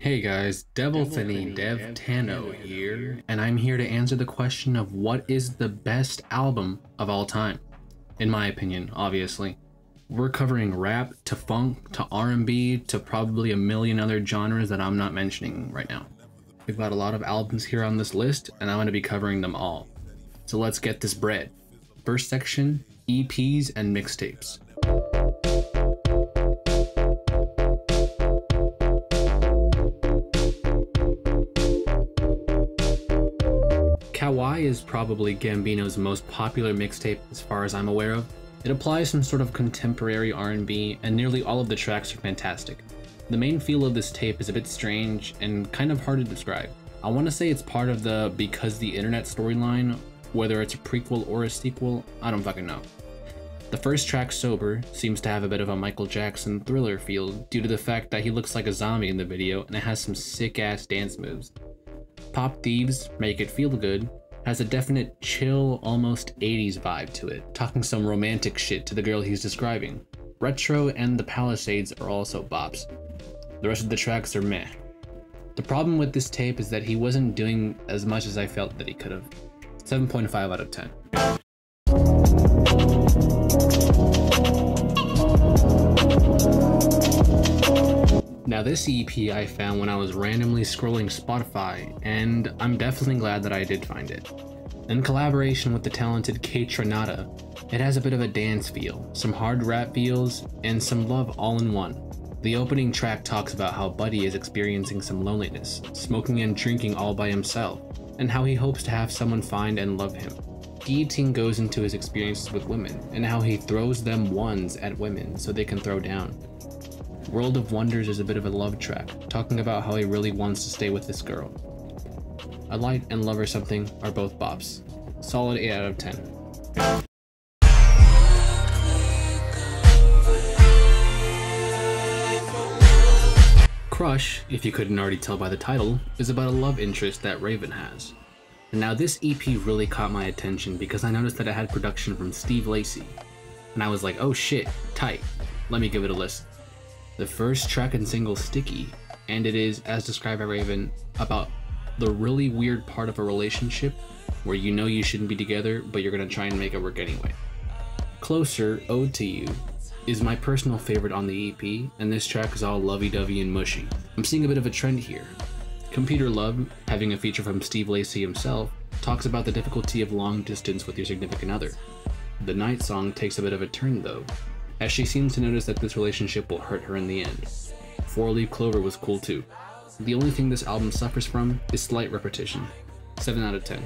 Hey guys, Devil Finny Dev Tano here, and I'm here to answer the question of what is the best album of all time. In my opinion, obviously. We're covering rap to funk to R&B to probably a million other genres that I'm not mentioning right now. We've got a lot of albums here on this list, and I'm going to be covering them all. So let's get this bread. First section, EPs and mixtapes. Kawaii is probably Gambino's most popular mixtape as far as I'm aware of. It applies some sort of contemporary R&B, and nearly all of the tracks are fantastic. The main feel of this tape is a bit strange and kind of hard to describe. I want to say it's part of the Because the Internet storyline, whether it's a prequel or a sequel, I don't fucking know. The first track, Sober, seems to have a bit of a Michael Jackson Thriller feel due to the fact that he looks like a zombie in the video and it has some sick ass dance moves. Pop Thieves, Make It Feel Good, has a definite chill, almost 80s vibe to it, talking some romantic shit to the girl he's describing. Retro and The Palisades are also bops. The rest of the tracks are meh. The problem with this tape is that he wasn't doing as much as I felt that he could have. 7.5 out of 10. Now this EP I found when I was randomly scrolling Spotify, and I'm definitely glad that I did find it. In collaboration with the talented K Tronada, it has a bit of a dance feel, some hard rap feels, and some love all in one. The opening track talks about how Buddy is experiencing some loneliness, smoking and drinking all by himself, and how he hopes to have someone find and love him. Guillotine goes into his experiences with women, and how he throws them ones at women so they can throw down. World of Wonders is a bit of a love track, talking about how he really wants to stay with this girl. A Light and Love or Something are both bops. Solid 8 out of 10. Crush, if you couldn't already tell by the title, is about a love interest that Raven has. And now this EP really caught my attention because I noticed that it had production from Steve Lacy. And I was like, oh shit, tight, let me give it a listen. The first track and single, Sticky, and it is, as described by Raven, about the really weird part of a relationship where you know you shouldn't be together, but you're gonna try and make it work anyway. Closer, Ode to You, is my personal favorite on the EP, and this track is all lovey-dovey and mushy. I'm seeing a bit of a trend here. Computer Love, having a feature from Steve Lacy himself, talks about the difficulty of long distance with your significant other. The Night song takes a bit of a turn though, as she seems to notice that this relationship will hurt her in the end. 4-Leaf Clover was cool too. The only thing this album suffers from is slight repetition. 7 out of 10.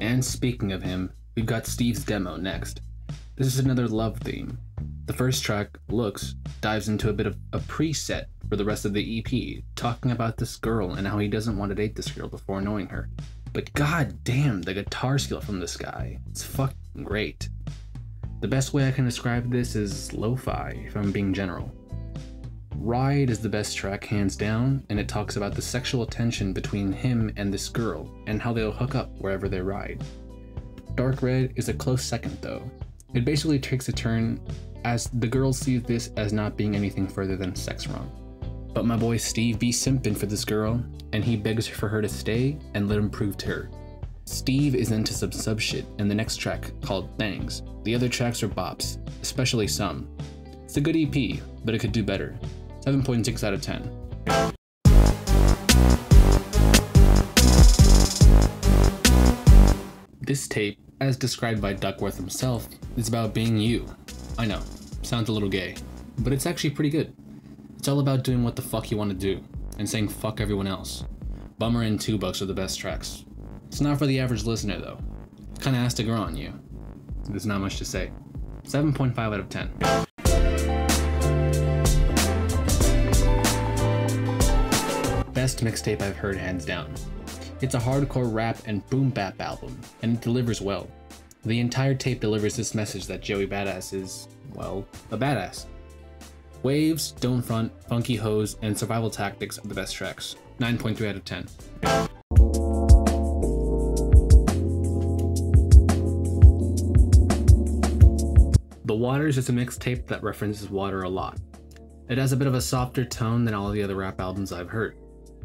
And speaking of him, we've got Steve's demo next. This is another love theme. The first track, Looks, dives into a bit of a preset for the rest of the EP, talking about this girl and how he doesn't want to date this girl before knowing her. But god damn, the guitar skill from this guy, it's fucking great. The best way I can describe this is lo-fi, if I'm being general. Ride is the best track hands down, and it talks about the sexual tension between him and this girl, and how they'll hook up wherever they ride. Dark Red is a close second though. It basically takes a turn as the girl sees this as not being anything further than sex wrong. But my boy Steve be simping for this girl, and he begs for her to stay and let him prove to her. Steve is into some sub shit in the next track called Thangs. The other tracks are bops, especially some. It's a good EP, but it could do better. 7.6 out of 10. This tape, as described by Duckworth himself, is about being you. I know, sounds a little gay, but it's actually pretty good. It's all about doing what the fuck you want to do, and saying fuck everyone else. Bummer and 2 Bucks are the best tracks. It's not for the average listener though. It kinda has to grow on you. There's not much to say. 7.5 out of 10. Best mixtape I've heard hands down. It's a hardcore rap and boom bap album, and it delivers well. The entire tape delivers this message that Joey Badass is, well, a badass. Waves, Don't Front, Funky Hose, and Survival Tactics are the best tracks. 9.3 out of 10. Waters is a mixtape that references water a lot. It has a bit of a softer tone than all the other rap albums I've heard.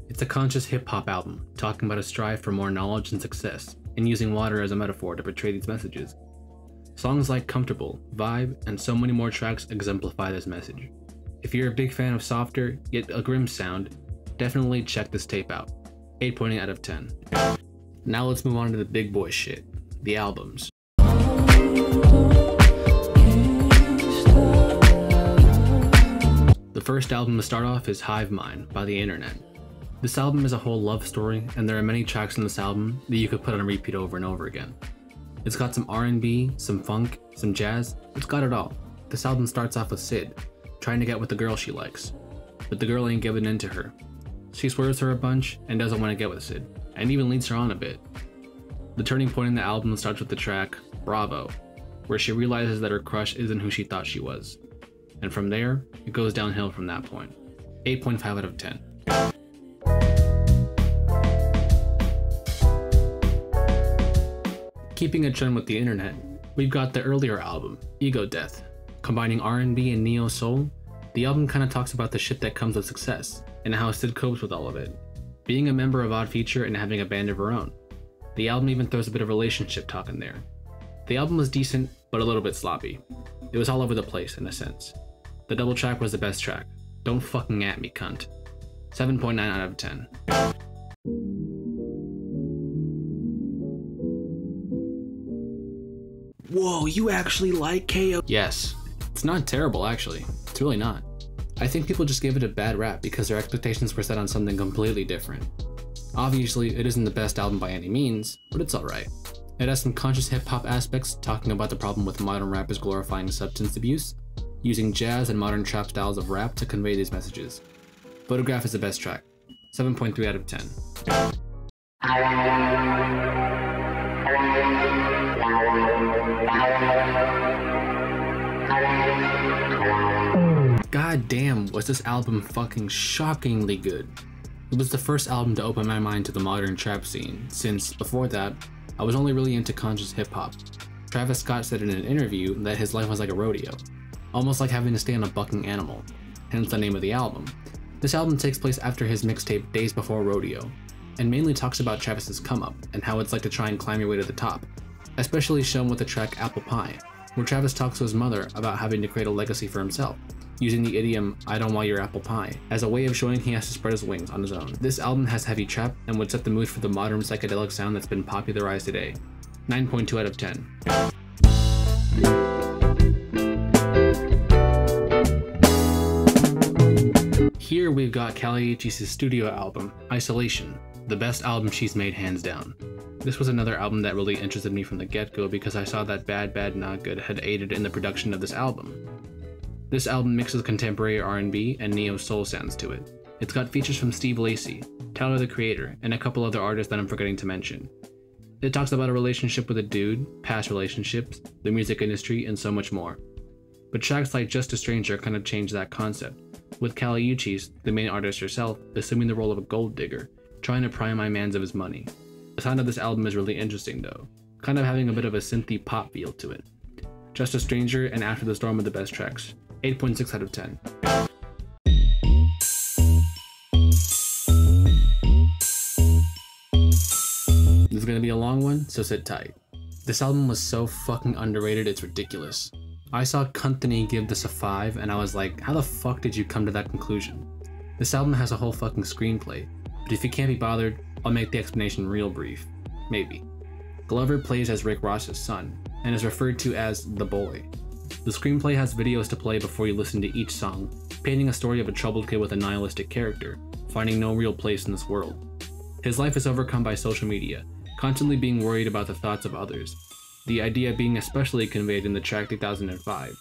It's a conscious hip-hop album, talking about a strive for more knowledge and success, and using water as a metaphor to portray these messages. Songs like Comfortable, Vibe, and so many more tracks exemplify this message. If you're a big fan of softer, yet a grim sound, definitely check this tape out. 8.8 out of 10. Now let's move on to the big boy shit, the albums. The first album to start off is Hive Mind by The Internet. This album is a whole love story, and there are many tracks in this album that you could put on a repeat over and over again. It's got some R&B, some funk, some jazz, it's got it all. This album starts off with Sid, trying to get with the girl she likes, but the girl ain't giving in to her. She swerves her a bunch and doesn't want to get with Sid, and even leads her on a bit. The turning point in the album starts with the track Bravo, where she realizes that her crush isn't who she thought she was. And from there, it goes downhill from that point. 8.5 out of 10. Keeping a trend with The Internet, we've got the earlier album, Ego Death. Combining R&B and neo-soul, the album kinda talks about the shit that comes with success, and how Sid copes with all of it. Being a member of Odd Future and having a band of her own. The album even throws a bit of relationship talk in there. The album was decent, but a little bit sloppy. It was all over the place, in a sense. The double track was the best track. Don't fucking at me, cunt. 7.9 out of 10. Whoa, you actually like KO? Yes. It's not terrible, actually. It's really not. I think people just gave it a bad rap because their expectations were set on something completely different. Obviously, it isn't the best album by any means, but it's alright. It has some conscious hip-hop aspects talking about the problem with modern rappers glorifying substance abuse, using jazz and modern trap styles of rap to convey these messages. Photograph is the best track. 7.3 out of 10. God damn, was this album fucking shockingly good. It was the first album to open my mind to the modern trap scene, since, before that, I was only really into conscious hip-hop. Travis Scott said in an interview that his life was like a rodeo, almost like having to stay on a bucking animal, hence the name of the album. This album takes place after his mixtape Days Before Rodeo, and mainly talks about Travis's come-up and how it's like to try and climb your way to the top, especially shown with the track Apple Pie, where Travis talks to his mother about having to create a legacy for himself, using the idiom, "I don't want your apple pie," as a way of showing he has to spread his wings on his own. This album has heavy trap and would set the mood for the modern psychedelic sound that's been popularized today. 9.2 out of 10. Here we've got Kali Uchis' studio album, Isolation, the best album she's made hands down. This was another album that really interested me from the get-go because I saw that Bad Bad Not Good had aided in the production of this album. This album mixes contemporary R&B and neo-soul sounds to it. It's got features from Steve Lacy, Tyler the Creator, and a couple other artists that I'm forgetting to mention. It talks about a relationship with a dude, past relationships, the music industry, and so much more. But tracks like Just a Stranger kind of change that concept, with Kali Uchis, the main artist herself, assuming the role of a gold digger, trying to pry my mans of his money. The sound of this album is really interesting though, kind of having a bit of a synthy pop feel to it. Just a Stranger and After the Storm are the best tracks. 8.6 out of 10. This is gonna be a long one, so sit tight. This album was so fucking underrated, it's ridiculous. I saw Kuntany give this a 5 and I was like, how the fuck did you come to that conclusion? This album has a whole fucking screenplay, but if you can't be bothered, I'll make the explanation real brief. Maybe. Glover plays as Rick Ross's son, and is referred to as the boy. The screenplay has videos to play before you listen to each song, painting a story of a troubled kid with a nihilistic character, finding no real place in this world. His life is overcome by social media, constantly being worried about the thoughts of others, the idea being especially conveyed in the track 2005.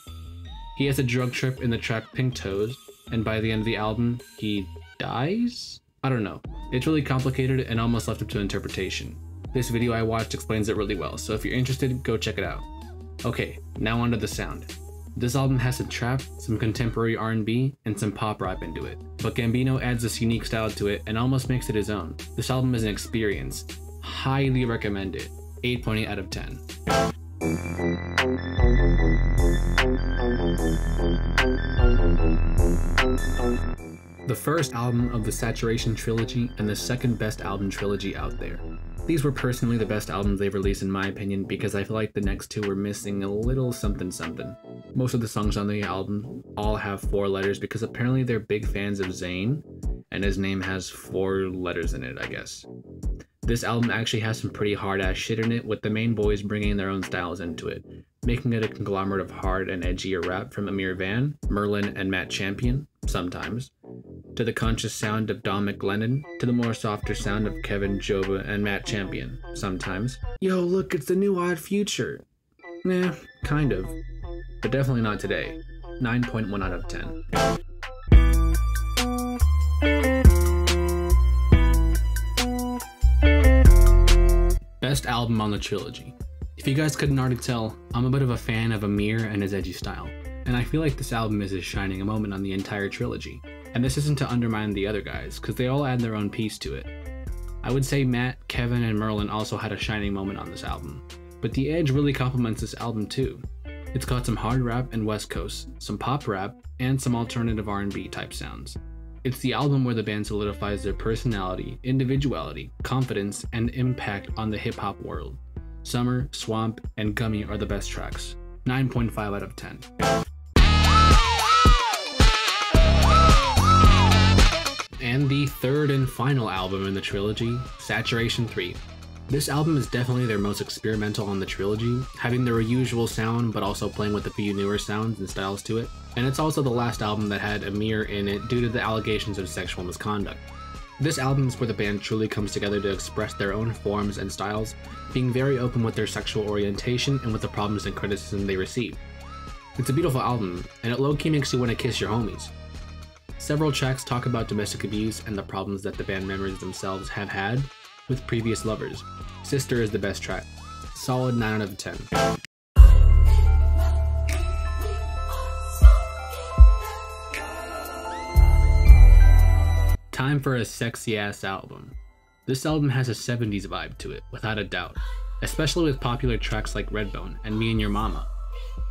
He has a drug trip in the track Pink Toes, and by the end of the album, he dies? I don't know. It's really complicated and almost left up to interpretation. This video I watched explains it really well, so if you're interested, go check it out. Okay, now onto the sound. This album has some trap, some contemporary R&B, and some pop rap into it, but Gambino adds this unique style to it and almost makes it his own. This album is an experience. Highly recommend it. 8.8 out of 10. The first album of the Saturation trilogy and the second best album trilogy out there. These were personally the best albums they've released in my opinion because I feel like the next two were missing a little something something. Most of the songs on the album all have 4 letters because apparently they're big fans of Zayn, and his name has 4 letters in it, I guess. This album actually has some pretty hard-ass shit in it, with the main boys bringing their own styles into it, making it a conglomerate of hard and edgier rap from Amir Van, Merlin, and Matt Champion, sometimes, to the conscious sound of Don McLennan, to the more softer sound of Kevin Jova and Matt Champion, sometimes. Yo, look, it's the new Odd Future. Nah, kind of. But definitely not today. 9.1 out of 10. Best album on the trilogy. If you guys couldn't already tell, I'm a bit of a fan of Amir and his edgy style, and I feel like this album is his shining moment on the entire trilogy. And this isn't to undermine the other guys, because they all add their own piece to it. I would say Matt, Kevin, and Merlin also had a shining moment on this album, but the edge really complements this album too. It's got some hard rap and West Coast, some pop rap, and some alternative R&B type sounds. It's the album where the band solidifies their personality, individuality, confidence, and impact on the hip-hop world. Summer, Swamp, and Gummy are the best tracks. 9.5 out of 10. And the third and final album in the trilogy, Saturation 3. This album is definitely their most experimental on the trilogy, having their usual sound but also playing with a few newer sounds and styles to it. And it's also the last album that had Amir in it due to the allegations of sexual misconduct. This album is where the band truly comes together to express their own forms and styles, being very open with their sexual orientation and with the problems and criticism they receive. It's a beautiful album, and it low-key makes you want to kiss your homies. Several tracks talk about domestic abuse and the problems that the band members themselves have had with previous lovers. Sister is the best track. Solid 9 out of 10. Time for a sexy ass album. This album has a 70s vibe to it, without a doubt, especially with popular tracks like Redbone and Me and Your Mama.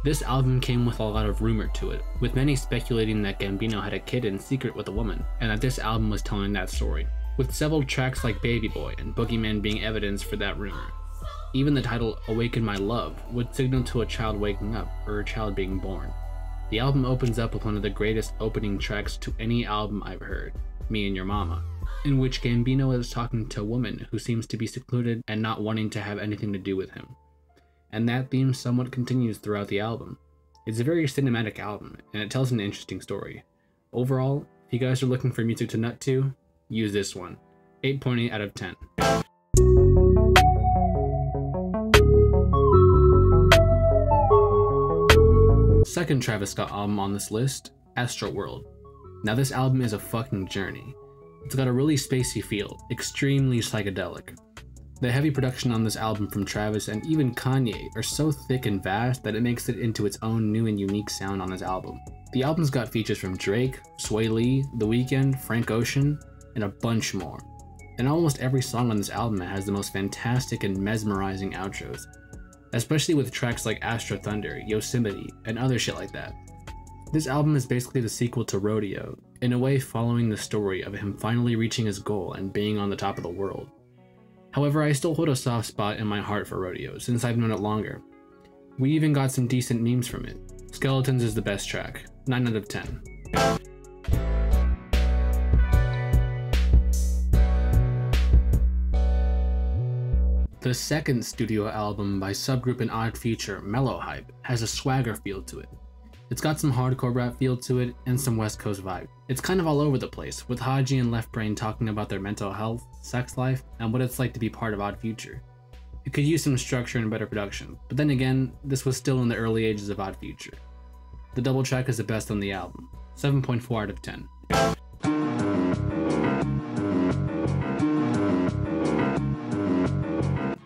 This album came with a lot of rumor to it, with many speculating that Gambino had a kid in secret with a woman, and that this album was telling that story, with several tracks like Baby Boy and Boogeyman being evidence for that rumor. Even the title Awaken My Love would signal to a child waking up, or a child being born. The album opens up with one of the greatest opening tracks to any album I've heard, Me and Your Mama, in which Gambino is talking to a woman who seems to be secluded and not wanting to have anything to do with him. And that theme somewhat continues throughout the album. It's a very cinematic album, and it tells an interesting story. Overall, if you guys are looking for music to nut to, use this one. 8.8 out of 10. Second Travis Scott album on this list, Astroworld. Now this album is a fucking journey. It's got a really spacey feel, extremely psychedelic. The heavy production on this album from Travis and even Kanye are so thick and vast that it makes it into its own new and unique sound on this album. The album's got features from Drake, Sway Lee, The Weeknd, Frank Ocean, and a bunch more. And almost every song on this album has the most fantastic and mesmerizing outros, especially with tracks like Astro Thunder, Yosemite, and other shit like that. This album is basically the sequel to Rodeo, in a way following the story of him finally reaching his goal and being on the top of the world. However, I still hold a soft spot in my heart for Rodeo, since I've known it longer. We even got some decent memes from it. Skeletons is the best track, 9 out of 10. The second studio album by subgroup in Odd Future, Mellow Hype, has a swagger feel to it. It's got some hardcore rap feel to it and some West Coast vibe. It's kind of all over the place, with Haji and Left Brain talking about their mental health, sex life, and what it's like to be part of Odd Future. It could use some structure and better production, but then again, this was still in the early ages of Odd Future. The double track is the best on the album, 7.4 out of 10.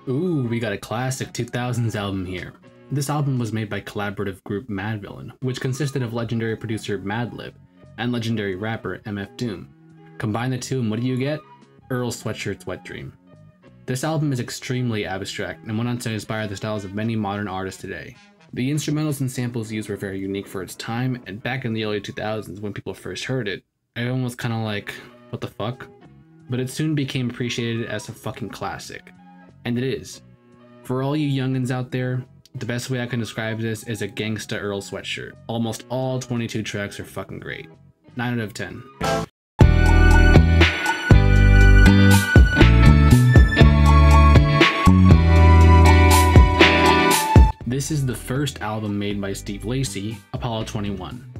Ooh, we got a classic 2000s album here. This album was made by collaborative group Madvillain, which consisted of legendary producer Madlib and legendary rapper MF Doom. Combine the two and what do you get? Earl Sweatshirt's Wet Dream. This album is extremely abstract and went on to inspire the styles of many modern artists today. The instrumentals and samples used were very unique for its time, and back in the early 2000s when people first heard it, Everyone was kind of like, what the fuck? But it soon became appreciated as a fucking classic. And it is. For all you youngins out there, the best way I can describe this is a gangsta Earl sweatshirt. Almost all 22 tracks are fucking great. 9 out of 10. This is the first album made by Steve Lacy, Apollo 21.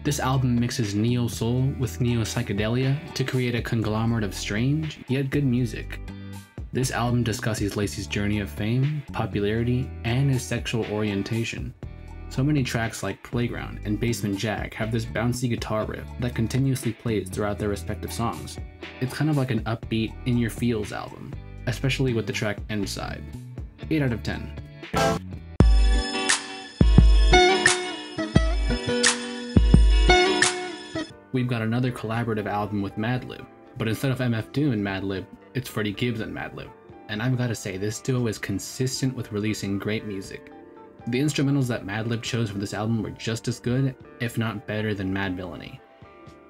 This album mixes neo-soul with neo-psychedelia to create a conglomerate of strange, yet good music. This album discusses Lacy's journey of fame, popularity, and his sexual orientation. So many tracks like Playground and Basement Jack have this bouncy guitar riff that continuously plays throughout their respective songs. It's kind of like an upbeat, in-your-feels album, especially with the track End Side. 8 out of 10. We've got another collaborative album with Madlib, but instead of MF Doom and Madlib, it's Freddie Gibbs and Madlib. And I've gotta say, this duo is consistent with releasing great music. The instrumentals that Madlib chose for this album were just as good, if not better than Mad Villainy.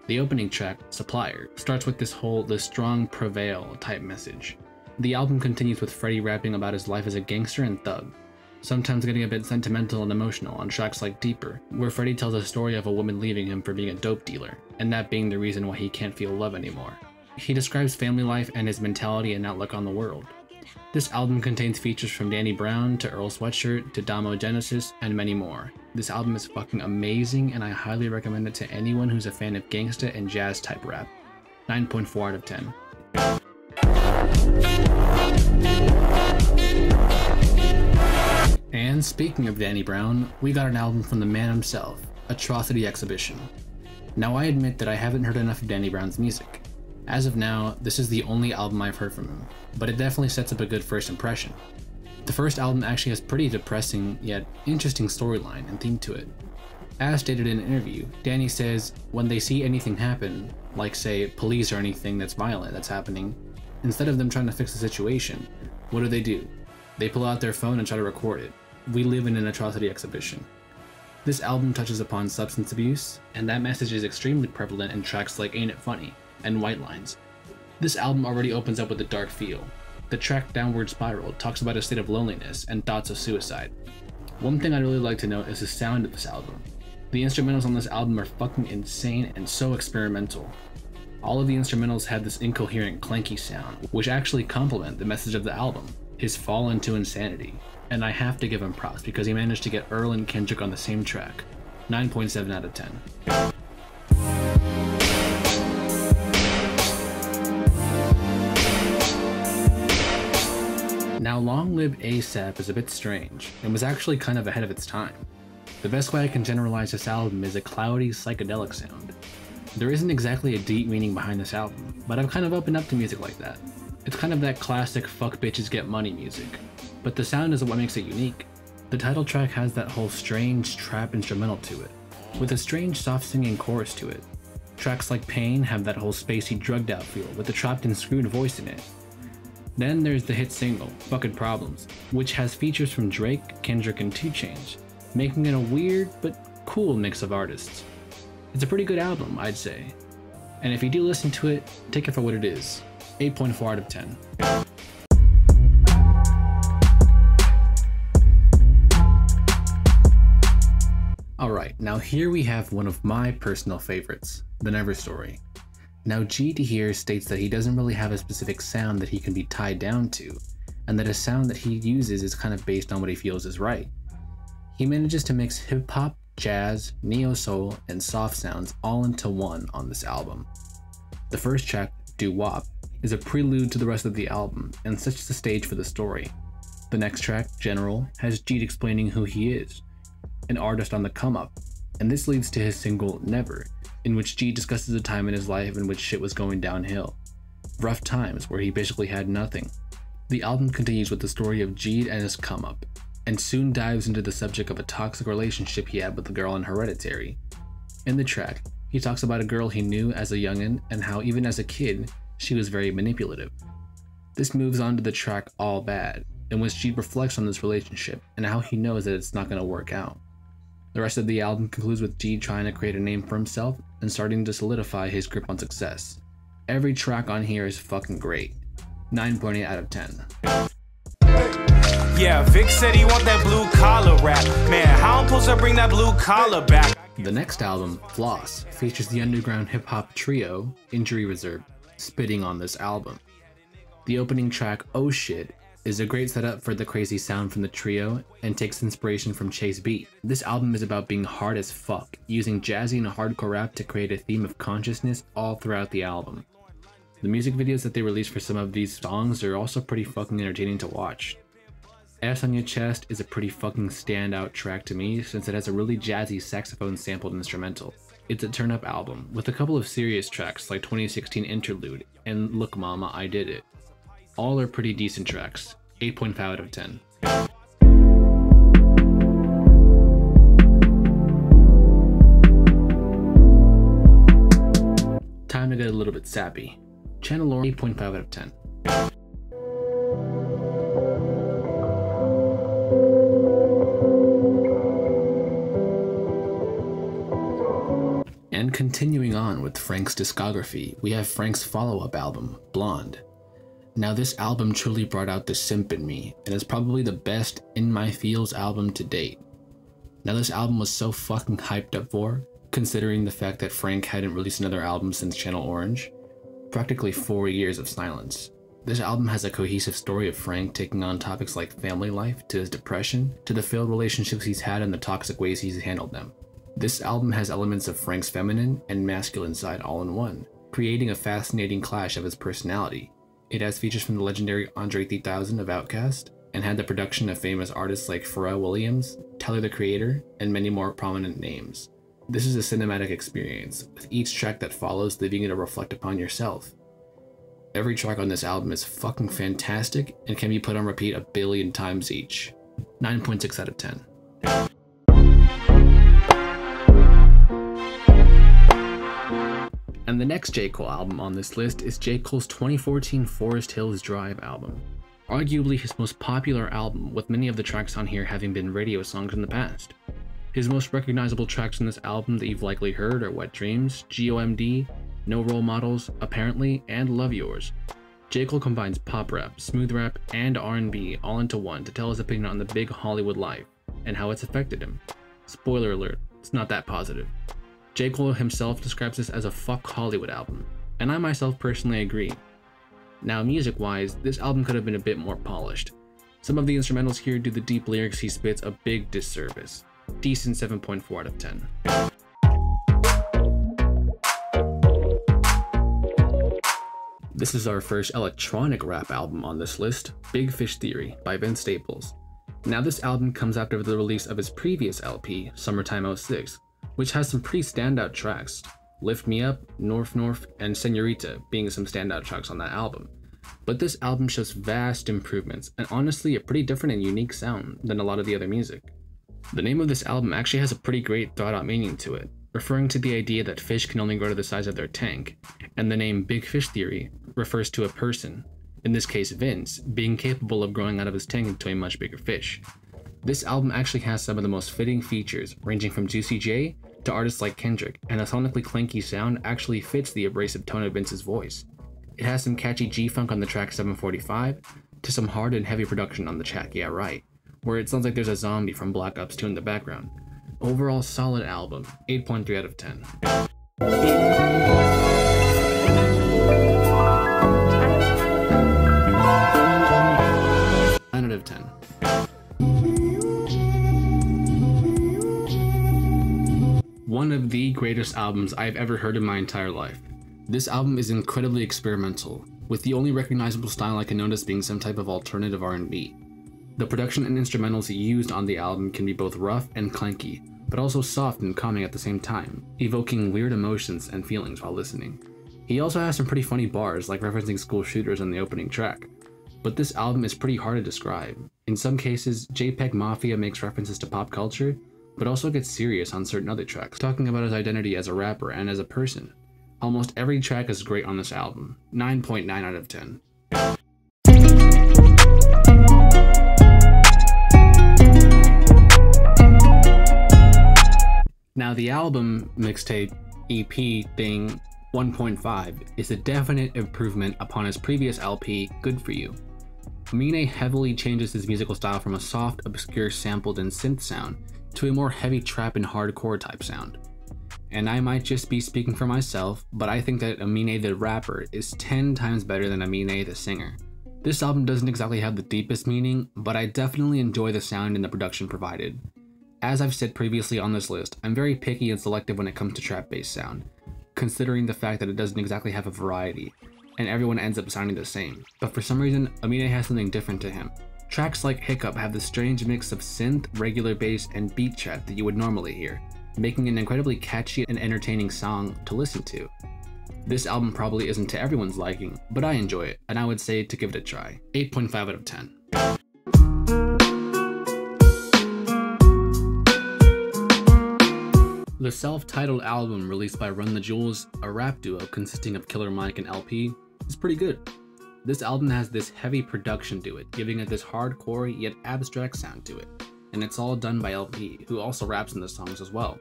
The opening track, Supplier, starts with this strong prevail type message. The album continues with Freddie rapping about his life as a gangster and thug, sometimes getting a bit sentimental and emotional on tracks like Deeper, where Freddie tells a story of a woman leaving him for being a dope dealer, and that being the reason why he can't feel love anymore. He describes family life and his mentality and outlook on the world. This album contains features from Danny Brown to Earl Sweatshirt to Damo Genesis and many more. This album is fucking amazing and I highly recommend it to anyone who's a fan of gangsta and jazz type rap. 9.4 out of 10. And speaking of Danny Brown, we got an album from the man himself, Atrocity Exhibition. Now I admit that I haven't heard enough of Danny Brown's music. As of now, this is the only album I've heard from him, but it definitely sets up a good first impression. The first album actually has pretty depressing yet interesting storyline and theme to it. As stated in an interview, Danny says when they see anything happen, like say police or anything that's violent that's happening, instead of them trying to fix the situation, what do? They pull out their phone and try to record it. We live in an atrocity exhibition. This album touches upon substance abuse, and that message is extremely prevalent in tracks like Ain't It Funny and White Lines. This album already opens up with a dark feel. The track Downward Spiral talks about a state of loneliness and thoughts of suicide. One thing I'd really like to note is the sound of this album. The instrumentals on this album are fucking insane and so experimental. All of the instrumentals have this incoherent clanky sound, which actually complement the message of the album, his fall into insanity. And I have to give him props because he managed to get Earl and Kendrick on the same track. 9.7 out of 10. Now Long Live ASAP is a bit strange, and was actually kind of ahead of its time. The best way I can generalize this album is a cloudy, psychedelic sound. There isn't exactly a deep meaning behind this album, but I've kind of opened up to music like that. It's kind of that classic fuck bitches get money music, but the sound is what makes it unique. The title track has that whole strange trap instrumental to it, with a strange soft singing chorus to it. Tracks like Pain have that whole spacey drugged out feel with a chopped and screwed voice in it. Then there's the hit single, Fucking Problems, which has features from Drake, Kendrick, and 2 Chainz, making it a weird but cool mix of artists. It's a pretty good album, I'd say. And if you do listen to it, take it for what it is. 8.4 out of 10. Alright, now here we have one of my personal favorites, The Never Story. Now G here states that he doesn't really have a specific sound that he can be tied down to, and that a sound that he uses is kind of based on what he feels is right. He manages to mix hip-hop, jazz, neo-soul, and soft sounds all into one on this album. The first track, Doo Wop, is a prelude to the rest of the album and sets the stage for the story. The next track, General, has Jeet explaining who he is, an artist on the come-up, and this leads to his single, Never, in which Jeet discusses a time in his life in which shit was going downhill. Rough times where he basically had nothing. The album continues with the story of Jeet and his come-up, and soon dives into the subject of a toxic relationship he had with the girl in Hereditary. In the track, he talks about a girl he knew as a youngin' and how even as a kid, she was very manipulative. This moves on to the track All Bad, in which Jeet reflects on this relationship and how he knows that it's not going to work out. The rest of the album concludes with Jeet trying to create a name for himself and starting to solidify his grip on success. Every track on here is fucking great. 9.8 out of 10. Yeah, Vic said he want that blue collar rap. Man, how I'm supposed to bring that blue collar back? The next album, Floss, features the underground hip-hop trio, Injury Reserve, spitting on this album. The opening track, Oh Shit, is a great setup for the crazy sound from the trio and takes inspiration from Chase Beat. This album is about being hard as fuck, using jazzy and hardcore rap to create a theme of consciousness all throughout the album. The music videos that they released for some of these songs are also pretty fucking entertaining to watch. S on Your Chest is a pretty fucking standout track to me since it has a really jazzy saxophone sampled instrumental. It's a turn up album with a couple of serious tracks like 2016 Interlude and Look Mama I Did It. All are pretty decent tracks, 8.5 out of 10. Time to get a little bit sappy. Channel Lore, 8.5 out of 10. And continuing on with Frank's discography, we have Frank's follow-up album, Blonde. Now this album truly brought out the simp in me, and is probably the best In My Feels album to date. Now this album was so fucking hyped up for, considering the fact that Frank hadn't released another album since Channel Orange. Practically 4 years of silence. This album has a cohesive story of Frank taking on topics like family life, to his depression, to the failed relationships he's had and the toxic ways he's handled them. This album has elements of Frank's feminine and masculine side all in one, creating a fascinating clash of his personality. It has features from the legendary Andre 3000 of Outkast, and had the production of famous artists like Pharrell Williams, Tyler the Creator, and many more prominent names. This is a cinematic experience, with each track that follows leaving you to reflect upon yourself. Every track on this album is fucking fantastic and can be put on repeat a billion times each. 9.6 out of 10. And the next J. Cole album on this list is J. Cole's 2014 Forest Hills Drive album. Arguably his most popular album, with many of the tracks on here having been radio songs in the past. His most recognizable tracks on this album that you've likely heard are Wet Dreams, GOMD, No Role Models, Apparently, and Love Yours. J. Cole combines pop rap, smooth rap, and R&B all into one to tell his opinion on the big Hollywood life, and how it's affected him. Spoiler alert, it's not that positive. J. Cole himself describes this as a fuck Hollywood album, and I myself personally agree. Now music-wise, this album could have been a bit more polished. Some of the instrumentals here do the deep lyrics he spits a big disservice. Decent 7.4 out of 10. This is our first electronic rap album on this list, Big Fish Theory by Vince Staples. Now this album comes after the release of his previous LP, Summertime '06, which has some pretty standout tracks, Lift Me Up, North North, and Señorita being some standout tracks on that album. But this album shows vast improvements, and honestly a pretty different and unique sound than a lot of the other music. The name of this album actually has a pretty great thought-out meaning to it, referring to the idea that fish can only grow to the size of their tank, and the name Big Fish Theory refers to a person, in this case Vince, being capable of growing out of his tank into a much bigger fish. This album actually has some of the most fitting features, ranging from Juicy J to artists like Kendrick, and the sonically clanky sound actually fits the abrasive tone of Vince's voice. It has some catchy G-funk on the track 745, to some hard and heavy production on the track Yeah Right, where it sounds like there's a zombie from Black Ops 2 in the background. Overall solid album, 8.3 out of 10. 9 out of 10. One of the greatest albums I've ever heard in my entire life. This album is incredibly experimental, with the only recognizable style I can notice being some type of alternative R&B. The production and instrumentals used on the album can be both rough and clanky, but also soft and calming at the same time, evoking weird emotions and feelings while listening. He also has some pretty funny bars, like referencing school shooters in the opening track. But this album is pretty hard to describe. In some cases, JPEG Mafia makes references to pop culture, but also gets serious on certain other tracks, talking about his identity as a rapper and as a person. Almost every track is great on this album, 9.9 out of 10. Now the album mixtape EP thing 1.5 is a definite improvement upon his previous LP, Good For You. Amine heavily changes his musical style from a soft, obscure sampled and synth sound to a more heavy trap and hardcore type sound. And I might just be speaking for myself, but I think that Amine the rapper is 10 times better than Amine the singer. This album doesn't exactly have the deepest meaning, but I definitely enjoy the sound and the production provided. As I've said previously on this list, I'm very picky and selective when it comes to trap-based sound, considering the fact that it doesn't exactly have a variety, and everyone ends up sounding the same. But for some reason, Amine has something different to him. Tracks like Hiccup have the strange mix of synth, regular bass, and beat trap that you would normally hear, making an incredibly catchy and entertaining song to listen to. This album probably isn't to everyone's liking, but I enjoy it, and I would say to give it a try. 8.5 out of 10. The self-titled album released by Run the Jewels, a rap duo consisting of Killer Mike and LP, is pretty good. This album has this heavy production to it, giving it this hardcore yet abstract sound to it, and it's all done by LP, who also raps in the songs as well.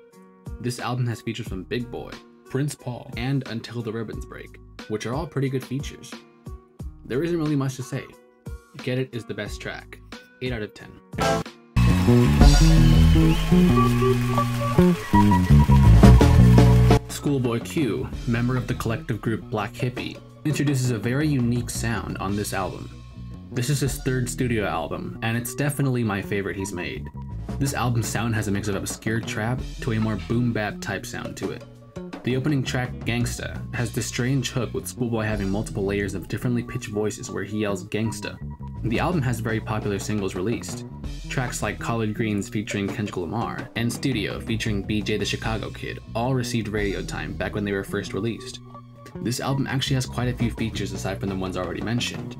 This album has features from Big Boy, Prince Paul, and Until the Ribbons Break, which are all pretty good features. There isn't really much to say. Get It is the best track. 8 out of 10. Schoolboy Q, member of the collective group Black Hippie, introduces a very unique sound on this album. This is his third studio album, and it's definitely my favorite he's made. This album's sound has a mix of obscure trap to a more boom bap type sound to it. The opening track, Gangsta, has this strange hook with Schoolboy having multiple layers of differently pitched voices where he yells Gangsta. The album has very popular singles released. Tracks like Collard Greens featuring Kendrick Lamar and Studio featuring BJ the Chicago Kid all received radio time back when they were first released. This album actually has quite a few features aside from the ones already mentioned.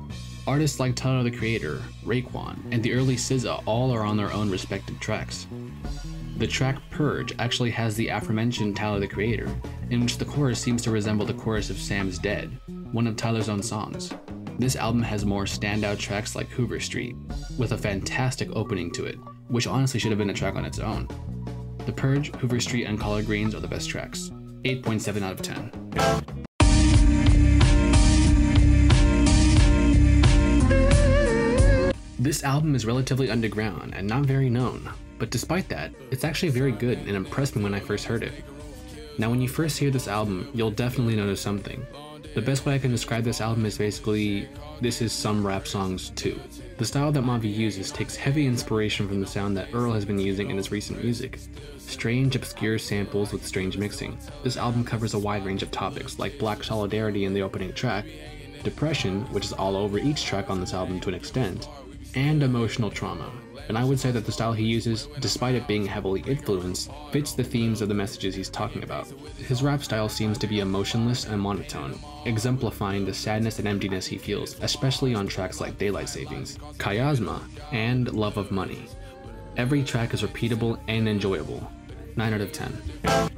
Artists like Tyler the Creator, Raekwon, and the early SZA all are on their own respective tracks. The track Purge actually has the aforementioned Tyler the Creator, in which the chorus seems to resemble the chorus of Sam's Dead, one of Tyler's own songs. This album has more standout tracks like Hoover Street, with a fantastic opening to it, which honestly should have been a track on its own. The Purge, Hoover Street, and Collard Greens are the best tracks. 8.7 out of 10. This album is relatively underground and not very known, but despite that, it's actually very good and impressed me when I first heard it. Now when you first hear this album, you'll definitely notice something. The best way I can describe this album is basically, this is some rap songs too. The style that Mavi uses takes heavy inspiration from the sound that Earl has been using in his recent music. Strange, obscure samples with strange mixing. This album covers a wide range of topics like Black solidarity in the opening track, depression, which is all over each track on this album to an extent, and emotional trauma. And I would say that the style he uses, despite it being heavily influenced, fits the themes of the messages he's talking about. His rap style seems to be emotionless and monotone, exemplifying the sadness and emptiness he feels, especially on tracks like Daylight Savings, Chiasma, and Love of Money. Every track is repeatable and enjoyable. 9 out of 10.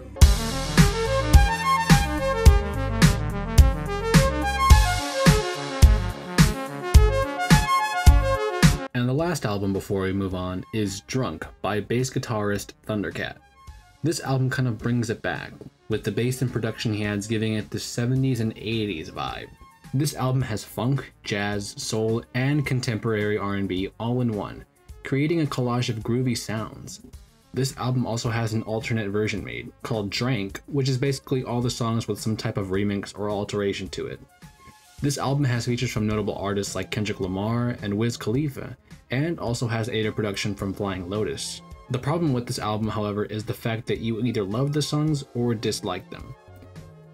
And the last album before we move on is Drunk by bass guitarist Thundercat. This album kind of brings it back, with the bass and production he adds giving it the 70s and 80s vibe. This album has funk, jazz, soul, and contemporary R&B all in one, creating a collage of groovy sounds. This album also has an alternate version made, called Drank, which is basically all the songs with some type of remix or alteration to it. This album has features from notable artists like Kendrick Lamar and Wiz Khalifa, and also has aided production from Flying Lotus. The problem with this album, however, is the fact that you either love the songs or dislike them.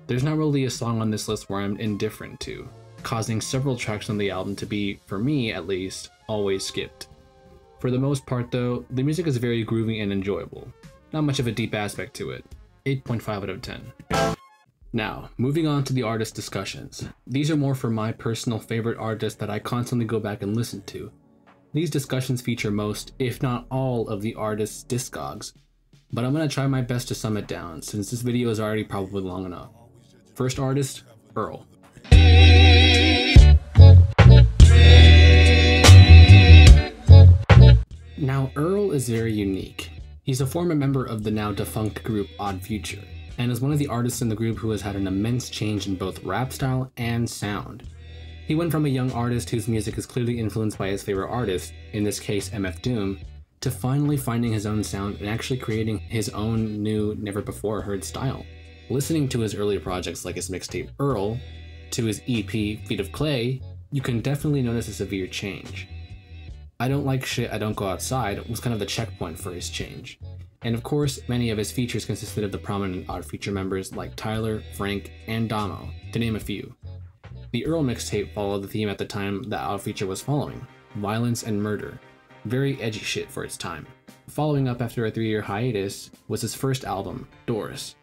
There's not really a song on this list where I'm indifferent to, causing several tracks on the album to be, for me at least, always skipped. For the most part though, the music is very groovy and enjoyable. Not much of a deep aspect to it. 8.5 out of 10. Now, moving on to the artist discussions. These are more for my personal favorite artists that I constantly go back and listen to. These discussions feature most, if not all, of the artist's discogs, but I'm going to try my best to sum it down since this video is already probably long enough. First artist, Earl. Now, Earl is very unique. He's a former member of the now defunct group Odd Future. and is one of the artists in the group who has had an immense change in both rap style and sound. He went from a young artist whose music is clearly influenced by his favorite artist, in this case MF Doom, to finally finding his own sound and actually creating his own new, never-before-heard style. Listening to his earlier projects like his mixtape Earl, to his EP Feet of Clay, you can definitely notice a severe change. I Don't Like Shit, I Don't Go Outside was kind of the checkpoint for his change. And of course, many of his features consisted of the prominent Odd Future members like Tyler, Frank, and Damo, to name a few. The Earl mixtape followed the theme at the time that Odd Future was following, violence and murder. Very edgy shit for its time. Following up after a 3-year hiatus was his first album, Doors.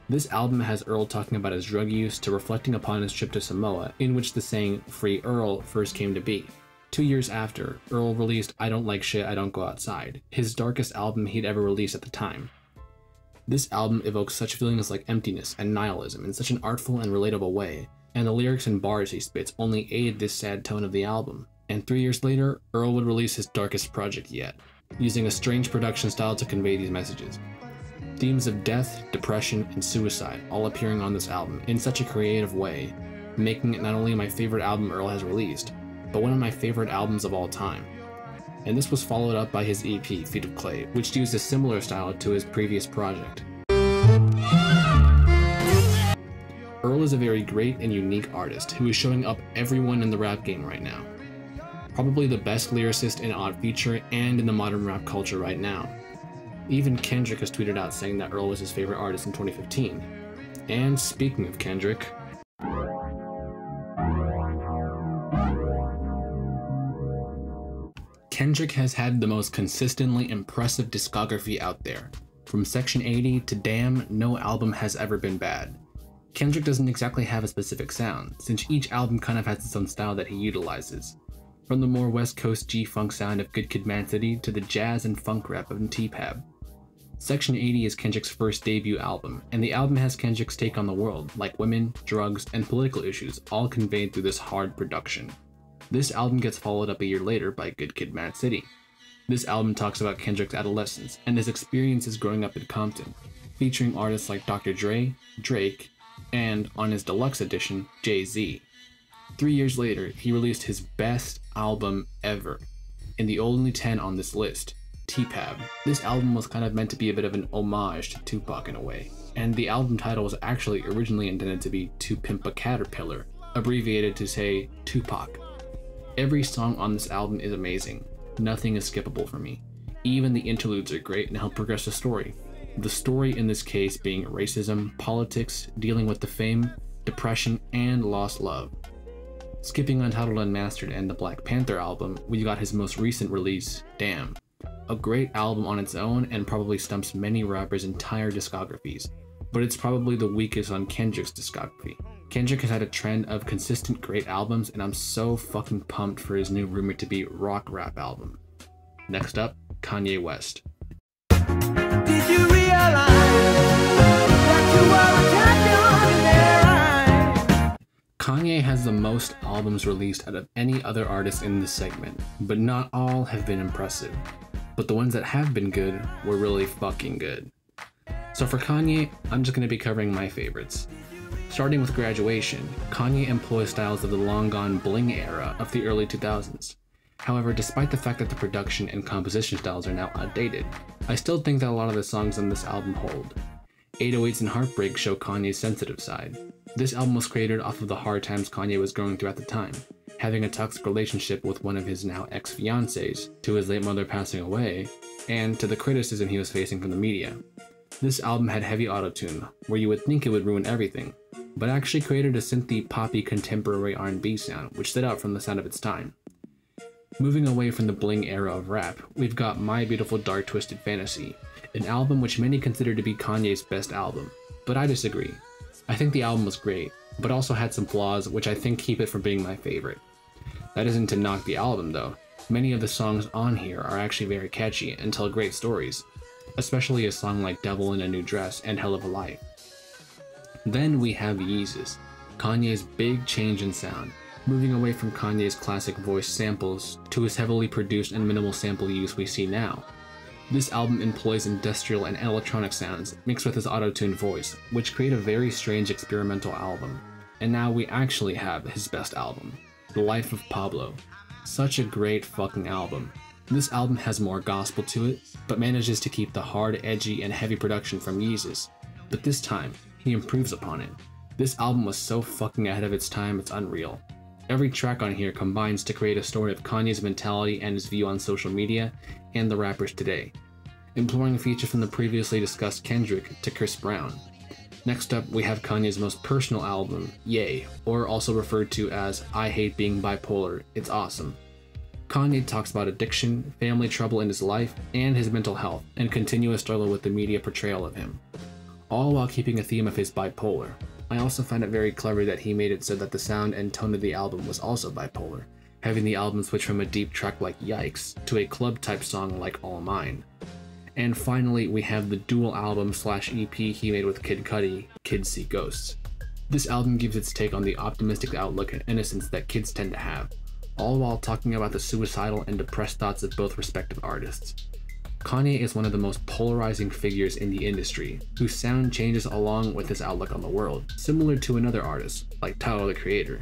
This album has Earl talking about his drug use to reflecting upon his trip to Samoa, in which the saying "Free Earl" first came to be. 2 years after, Earl released I Don't Like Shit, I Don't Go Outside, his darkest album he'd ever released at the time. This album evokes such feelings like emptiness and nihilism in such an artful and relatable way, and the lyrics and bars he spits only aid this sad tone of the album. And 3 years later, Earl would release his darkest project yet, using a strange production style to convey these messages. Themes of death, depression, and suicide all appearing on this album in such a creative way, making it not only my favorite album Earl has released, but one of my favorite albums of all time. And this was followed up by his EP, Feet of Clay, which used a similar style to his previous project. Earl is a very great and unique artist who is showing up everyone in the rap game right now. Probably the best lyricist in Odd Future and in the modern rap culture right now. Even Kendrick has tweeted out saying that Earl was his favorite artist in 2015. And speaking of Kendrick, Kendrick has had the most consistently impressive discography out there. From Section 80 to Damn, no album has ever been bad. Kendrick doesn't exactly have a specific sound, since each album kind of has its own style that he utilizes. From the more West Coast G-Funk sound of Good Kid Mad City to the jazz and funk rap of T-Pab. Section 80 is Kendrick's first debut album, and the album has Kendrick's take on the world, like women, drugs, and political issues, all conveyed through this hard production. This album gets followed up a year later by Good Kid Mad City. This album talks about Kendrick's adolescence and his experiences growing up in Compton, featuring artists like Dr. Dre, Drake, and, on his deluxe edition, Jay-Z. 3 years later, he released his best album ever, and the only 10 on this list, T-Pab. This album was kind of meant to be a bit of an homage to Tupac in a way, and the album title was actually originally intended to be To Pimp a Caterpillar, abbreviated to say Tupac. Every song on this album is amazing. Nothing is skippable for me. Even the interludes are great and help progress the story. The story in this case being racism, politics, dealing with the fame, depression, and lost love. Skipping Untitled Unmastered and the Black Panther album, we got his most recent release, Damn. A great album on its own and probably stumps many rappers' entire discographies, but it's probably the weakest on Kendrick's discography. Kendrick has had a trend of consistent great albums, and I'm so fucking pumped for his new rumored to be rock rap album. Next up, Kanye West. Did you realize that you were a champion in their eyes? Kanye has the most albums released out of any other artist in this segment, but not all have been impressive. But the ones that have been good were really fucking good. So for Kanye, I'm just going to be covering my favorites. Starting with Graduation, Kanye employs styles of the long-gone bling era of the early 2000s. However, despite the fact that the production and composition styles are now outdated, I still think that a lot of the songs on this album hold. 808s and Heartbreak show Kanye's sensitive side. This album was created off of the hard times Kanye was going through at the time, having a toxic relationship with one of his now ex-fiancées, to his late mother passing away, and to the criticism he was facing from the media. This album had heavy autotune, where you would think it would ruin everything, but actually created a synthy, poppy, contemporary R&B sound, which stood out from the sound of its time. Moving away from the bling era of rap, we've got My Beautiful Dark Twisted Fantasy, an album which many consider to be Kanye's best album, but I disagree. I think the album was great, but also had some flaws which I think keep it from being my favorite. That isn't to knock the album though. Many of the songs on here are actually very catchy and tell great stories, especially a song like Devil in a New Dress and Hell of a Life. Then we have Yeezus, Kanye's big change in sound, moving away from Kanye's classic voice samples to his heavily produced and minimal sample use we see now. This album employs industrial and electronic sounds mixed with his auto-tuned voice, which create a very strange experimental album. And now we actually have his best album, The Life of Pablo. Such a great fucking album. This album has more gospel to it, but manages to keep the hard, edgy, and heavy production from Yeezus. But this time, he improves upon it. This album was so fucking ahead of its time, it's unreal. Every track on here combines to create a story of Kanye's mentality and his view on social media and the rappers today, employing features from the previously discussed Kendrick to Chris Brown. Next up, we have Kanye's most personal album, Yay, or also referred to as I Hate Being Bipolar, It's Awesome. Kanye talks about addiction, family trouble in his life, and his mental health, and continuous struggle with the media portrayal of him, all while keeping a theme of his bipolar. I also find it very clever that he made it so that the sound and tone of the album was also bipolar, having the album switch from a deep track like Yikes to a club-type song like All Mine. And finally, we have the dual album/EP he made with Kid Cudi, Kids See Ghosts. This album gives its take on the optimistic outlook and innocence that kids tend to have, all while talking about the suicidal and depressed thoughts of both respective artists. Kanye is one of the most polarizing figures in the industry, whose sound changes along with his outlook on the world, similar to another artist, like Tyler, the Creator.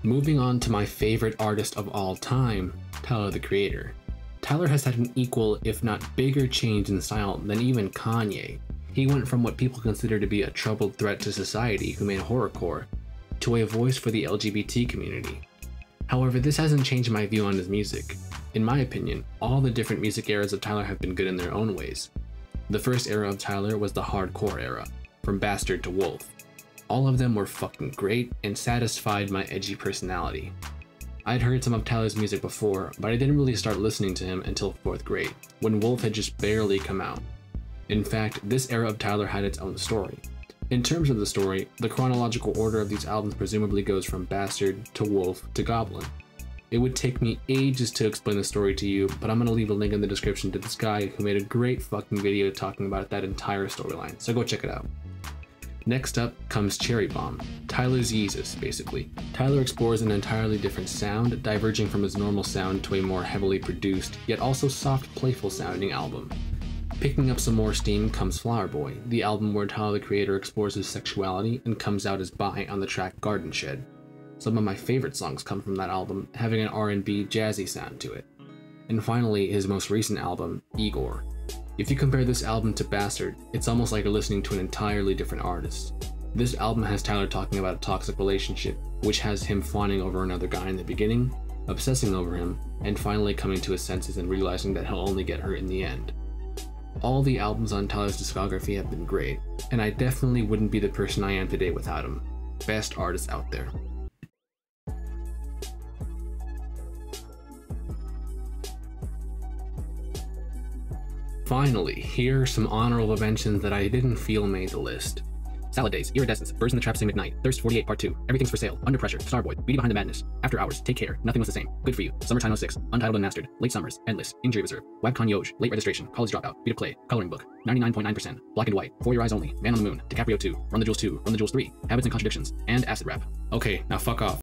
Moving on to my favorite artist of all time, Tyler, the Creator. Tyler has had an equal, if not bigger, change in style than even Kanye. He went from what people consider to be a troubled threat to society who made horrorcore, to a voice for the LGBT community. However, this hasn't changed my view on his music. In my opinion, all the different music eras of Tyler have been good in their own ways. The first era of Tyler was the hardcore era, from Bastard to Wolf. All of them were fucking great and satisfied my edgy personality. I'd heard some of Tyler's music before, but I didn't really start listening to him until 4th grade, when Wolf had just barely come out. In fact, this era of Tyler had its own story. In terms of the story, the chronological order of these albums presumably goes from Bastard to Wolf to Goblin. It would take me ages to explain the story to you, but I'm gonna leave a link in the description to this guy who made a great fucking video talking about that entire storyline, so go check it out. Next up comes Cherry Bomb, Tyler's Yeezus, basically. Tyler explores an entirely different sound, diverging from his normal sound to a more heavily produced, yet also soft, playful sounding album. Picking up some more steam comes Flower Boy, the album where Tyler, the Creator, explores his sexuality and comes out as bi on the track Garden Shed. Some of my favorite songs come from that album, having an R&B jazzy sound to it. And finally, his most recent album, Igor. If you compare this album to Bastard, it's almost like you're listening to an entirely different artist. This album has Tyler talking about a toxic relationship, which has him fawning over another guy in the beginning, obsessing over him, and finally coming to his senses and realizing that he'll only get hurt in the end. All the albums on Tyler's discography have been great, and I definitely wouldn't be the person I am today without him. Best artist out there. Finally, here are some honorable mentions that I didn't feel made the list. Salad Days, Iridescence, Birds in the Trap Sing McKnight, Thirst 48 Part 2, Everything's for Sale, Under Pressure, Starboy, Beauty Behind the Madness, After Hours, Take Care, Nothing Was the Same, Good For You, Summertime '06, Untitled Unmastered, Late Summers, Endless, Injury Reserve, Webcon Yoj, Late Registration, College Dropout, Beat of Play, Coloring Book, 99.9%, Black and White, For Your Eyes Only, Man on the Moon, DiCaprio 2, Run the Jewels 2, Run the Jewels 3, Habits and Contradictions, and Acid Rap. Okay, now fuck off.